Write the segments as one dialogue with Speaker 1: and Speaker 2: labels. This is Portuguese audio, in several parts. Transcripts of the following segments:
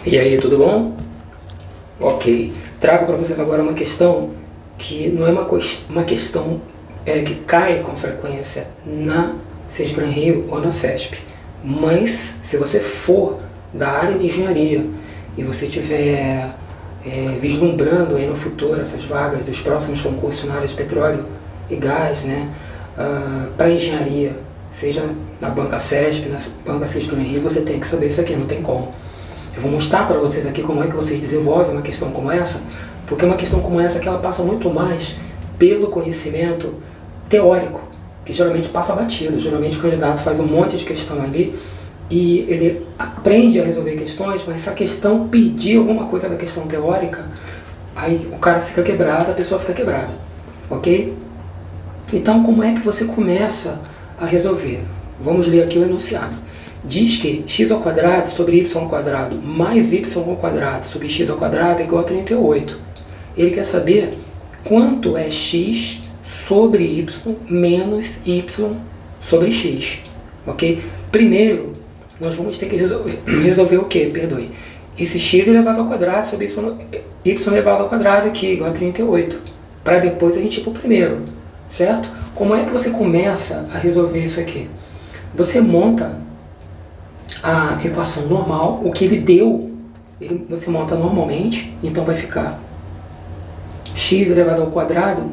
Speaker 1: E aí, tudo bom? Ok. Trago para vocês agora uma questão que não é uma questão que cai com frequência na Sesgran Rio ou na CESP. Mas, se você for da área de engenharia e você estiver vislumbrando aí no futuro essas vagas dos próximos concursos na área de petróleo e gás, né, para engenharia, seja na banca CESP, na banca Sesgran Rio, você tem que saber isso aqui, não tem como. Eu vou mostrar para vocês aqui como é que vocês desenvolvem uma questão como essa, porque uma questão como essa que ela passa muito mais pelo conhecimento teórico, que geralmente passa batido. Geralmente o candidato faz um monte de questão ali e ele aprende a resolver questões, mas se a questão pedir alguma coisa da questão teórica, aí o cara fica quebrado, a pessoa fica quebrada, ok? Então, como é que você começa a resolver? Vamos ler aqui o enunciado. Diz que x ao quadrado sobre y ao quadrado mais y ao quadrado sobre x ao quadrado é igual a 38. Ele quer saber quanto é x sobre y menos y sobre x. Ok? Primeiro, nós vamos ter que resolver o que? Perdoe. Esse x elevado ao quadrado sobre y elevado ao quadrado aqui, igual a 38. Para depois a gente ir para o primeiro. Certo? Como é que você começa a resolver isso aqui? Você monta a equação normal, o que ele deu, você monta normalmente, então vai ficar x elevado ao quadrado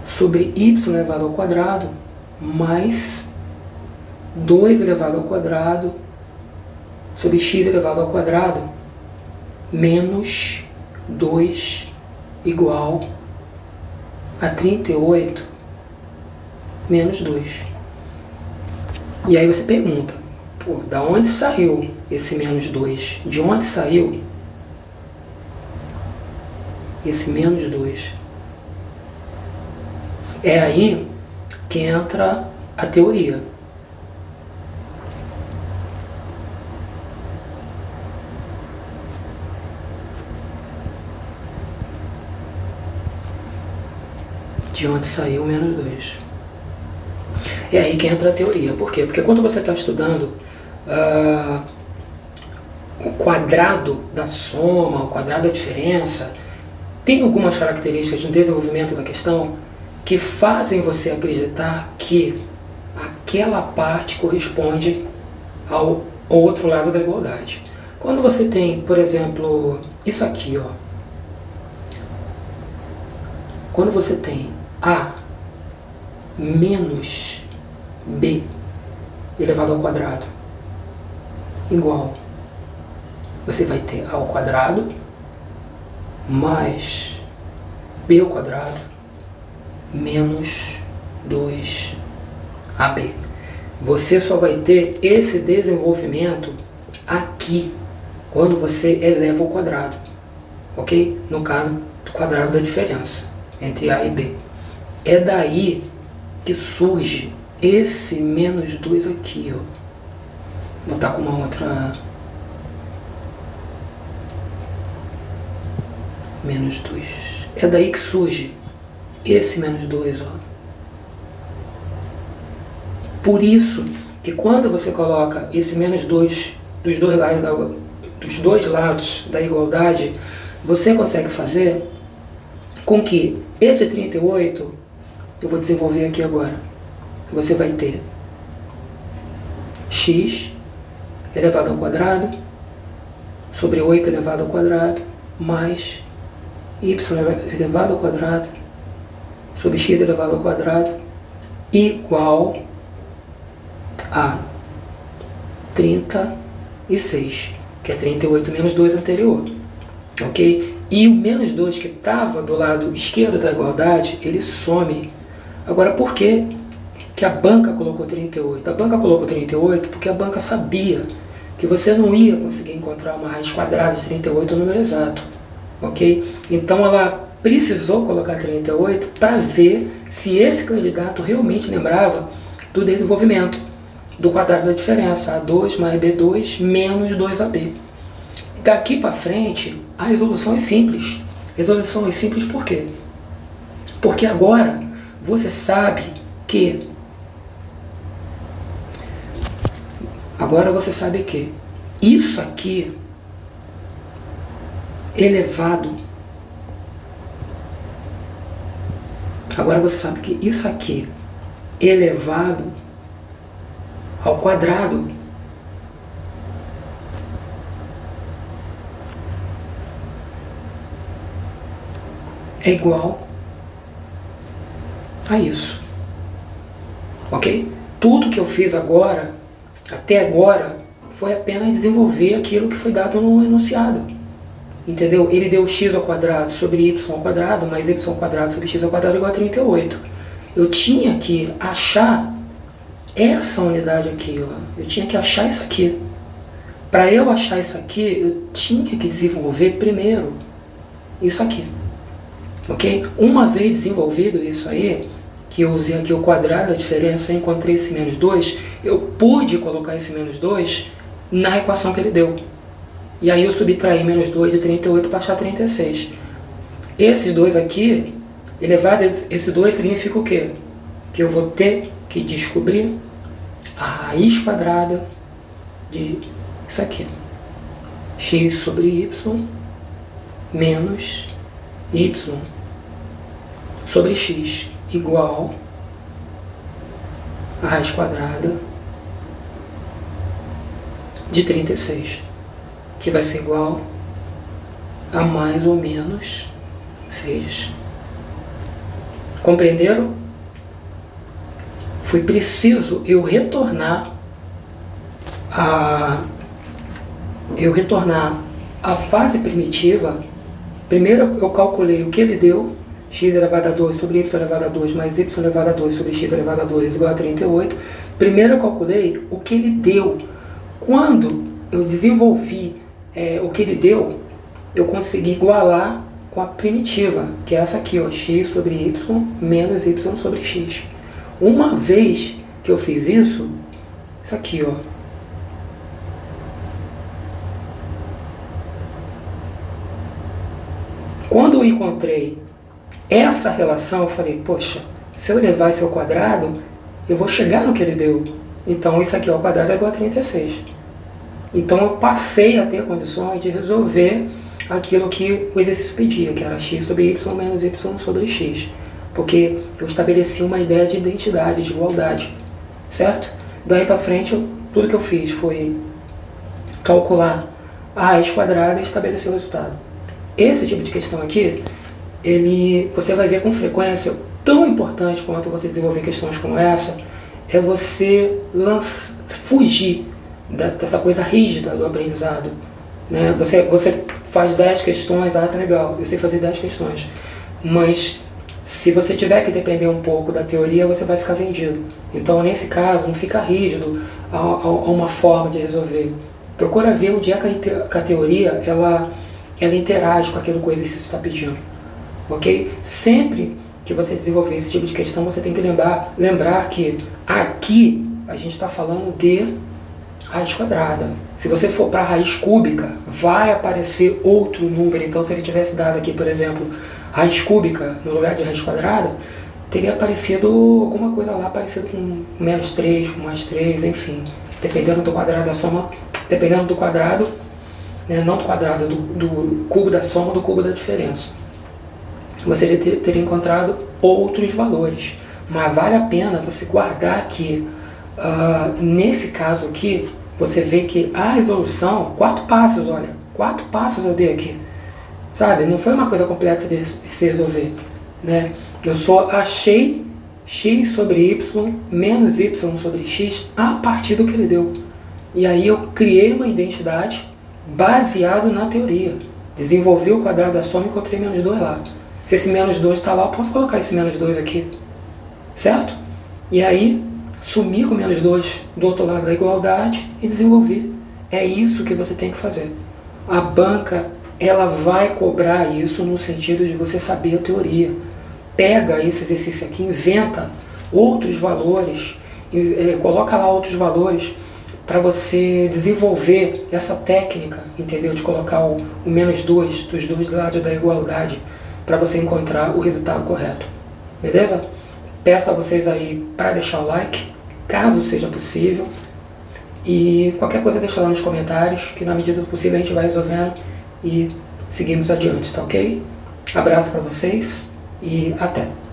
Speaker 1: sobre y elevado ao quadrado mais 2 elevado ao quadrado sobre x elevado ao quadrado menos 2 igual a 38 menos 2. E aí você pergunta, pô, da onde saiu esse menos 2? De onde saiu esse menos 2? É aí que entra a teoria. De onde saiu o menos 2? É aí que entra a teoria. Por quê? Porque quando você está estudando o quadrado da soma, o quadrado da diferença, tem algumas características no desenvolvimento da questão que fazem você acreditar que aquela parte corresponde ao outro lado da igualdade. Quando você tem, por exemplo, isso aqui, ó. Quando você tem A menos B elevado ao quadrado igual, você vai ter A ao quadrado mais B ao quadrado menos 2AB. Você só vai ter esse desenvolvimento aqui quando você eleva ao quadrado, ok? No caso do quadrado da diferença entre A e B. É daí que surge esse menos 2 aqui, ó. Vou botar com uma outra... menos 2. É daí que surge esse menos 2, ó. Por isso que quando você coloca esse menos 2 dos dois lados da igualdade, você consegue fazer com que esse 38, eu vou desenvolver aqui agora, você vai ter x elevado ao quadrado sobre 8 elevado ao quadrado mais y elevado ao quadrado sobre x elevado ao quadrado igual a 36, que é 38 menos 2 anterior, ok? E o menos 2 que estava do lado esquerdo da igualdade, ele some. Agora, por que a banca colocou 38? A banca colocou 38 porque a banca sabia que você não ia conseguir encontrar uma raiz quadrada de 38 no número exato, ok? Então ela precisou colocar 38 para ver se esse candidato realmente lembrava do desenvolvimento do quadrado da diferença, A2 mais B2 menos 2AB. Daqui para frente, a resolução é simples. Resolução é simples por quê? Porque agora você sabe que isso aqui elevado. Agora você sabe que isso aqui, elevado ao quadrado, é igual a isso. Ok? Tudo que eu fiz agora, até agora, foi apenas desenvolver aquilo que foi dado no enunciado. Entendeu? Ele deu x ao quadrado sobre y ao quadrado, mais y ao quadrado sobre x ao quadrado igual a 38. Eu tinha que achar essa unidade aqui, ó. Eu tinha que achar isso aqui. Para eu achar isso aqui, eu tinha que desenvolver primeiro isso aqui. Ok? Uma vez desenvolvido isso aí, que eu usei aqui o quadrado da diferença, eu encontrei esse menos 2, eu pude colocar esse menos 2 na equação que ele deu. E aí eu subtraí menos 2 de 38 para achar 36. Esses dois aqui, elevado esse 2 significa o quê? Que eu vou ter que descobrir a raiz quadrada de isso aqui. X sobre y menos y sobre x igual a raiz quadrada de 36, que vai ser igual a mais ou menos 6. Compreenderam? Foi preciso eu retornar a fase primitiva. Primeiro eu calculei o que ele deu, x elevado a 2 sobre y elevado a 2 mais y elevado a 2 sobre x elevado a 2 igual a 38. Primeiro eu calculei o que ele deu. Quando eu desenvolvi o que ele deu, eu consegui igualar com a primitiva, que é essa aqui, ó, x sobre y menos y sobre x. Uma vez que eu fiz isso aqui, ó, quando eu encontrei essa relação, eu falei, poxa, se eu levar isso ao quadrado, eu vou chegar no que ele deu. Então isso aqui ao quadrado é igual a 36. Então eu passei a ter condições de resolver aquilo que o exercício pedia, que era x sobre y menos y sobre x. Porque eu estabeleci uma ideia de identidade, de igualdade, certo? Daí para frente, tudo que eu fiz foi calcular a raiz quadrada e estabelecer o resultado. Esse tipo de questão aqui, você vai ver com frequência, tão importante quanto você desenvolver questões como essa, é você fugir dessa coisa rígida do aprendizado. Né? Você faz 10 questões, tá legal, eu sei fazer 10 questões, mas se você tiver que depender um pouco da teoria, você vai ficar vendido. Então, nesse caso, não fica rígido a uma forma de resolver. Procura ver onde é que a teoria ela interage com aquilo que o exercício está pedindo. Ok? Sempre que você desenvolver esse tipo de questão, você tem que lembrar que aqui a gente está falando de raiz quadrada. Se você for para a raiz cúbica, vai aparecer outro número. Então, se ele tivesse dado aqui, por exemplo, raiz cúbica no lugar de raiz quadrada, teria aparecido alguma coisa lá parecido com menos 3, com mais 3, enfim. Dependendo do quadrado da soma, dependendo do quadrado, né, não do quadrado, do cubo da soma, do cubo da diferença. Você teria encontrado outros valores. Mas vale a pena você guardar que, nesse caso aqui, você vê que a resolução, 4 passos, olha, 4 passos eu dei aqui. Sabe, não foi uma coisa complexa de se resolver, né? Eu só achei x sobre y menos y sobre x a partir do que ele deu. E aí eu criei uma identidade baseado na teoria. Desenvolvi o quadrado da soma e encontrei menos 2 lá. Se esse menos 2 está lá, eu posso colocar esse menos 2 aqui, certo? E aí, sumir com menos 2 do outro lado da igualdade e desenvolver. É isso que você tem que fazer. A banca, ela vai cobrar isso no sentido de você saber a teoria. Pega esse exercício aqui, inventa outros valores, coloca lá outros valores para você desenvolver essa técnica, entendeu? De colocar o menos 2 dos dois lados da igualdade para você encontrar o resultado correto. Beleza? Peço a vocês aí para deixar o like, caso seja possível. E qualquer coisa deixa lá nos comentários, que na medida do possível a gente vai resolvendo e seguirmos adiante, tá ok? Abraço para vocês e até!